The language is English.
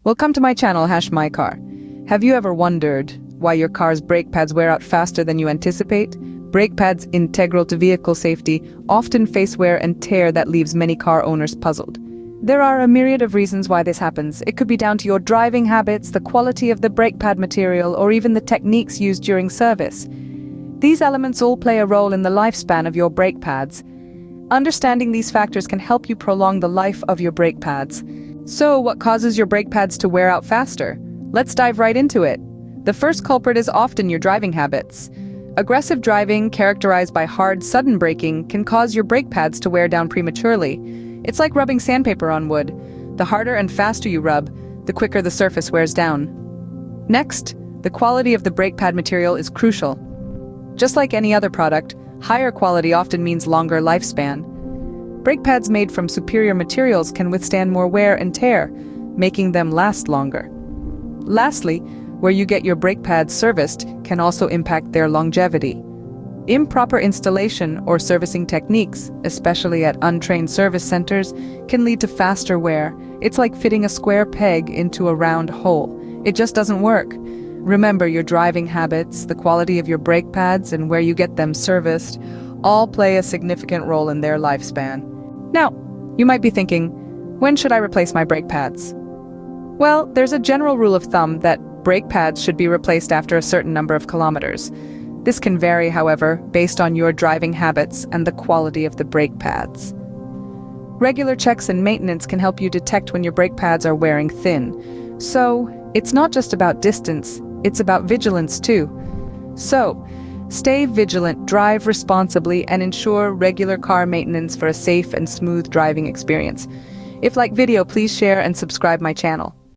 Welcome to my channel, #mycar. Have you ever wondered why your car's brake pads wear out faster than you anticipate? Brake pads, integral to vehicle safety, often face wear and tear that leaves many car owners puzzled. There are a myriad of reasons why this happens. It could be down to your driving habits, the quality of the brake pad material, or even the techniques used during service. These elements all play a role in the lifespan of your brake pads. Understanding these factors can help you prolong the life of your brake pads. So, what causes your brake pads to wear out faster? Let's dive right into it. The first culprit is often your driving habits. Aggressive driving, characterized by hard, sudden braking, can cause your brake pads to wear down prematurely. It's like rubbing sandpaper on wood. The harder and faster you rub, the quicker the surface wears down. Next, the quality of the brake pad material is crucial. Just like any other product, higher quality often means longer lifespan. Brake pads made from superior materials can withstand more wear and tear, making them last longer. Lastly, where you get your brake pads serviced can also impact their longevity. Improper installation or servicing techniques, especially at untrained service centers, can lead to faster wear. It's like fitting a square peg into a round hole. It just doesn't work. Remember, your driving habits, the quality of your brake pads, and where you get them serviced all play a significant role in their lifespan. Now, you might be thinking, when should I replace my brake pads? Well, there's a general rule of thumb that brake pads should be replaced after a certain number of kilometers. This can vary, however, based on your driving habits and the quality of the brake pads. Regular checks and maintenance can help you detect when your brake pads are wearing thin. So, it's not just about distance, it's about vigilance too. So, stay vigilant, drive responsibly, and ensure regular car maintenance for a safe and smooth driving experience. If you like video, please share and subscribe my channel.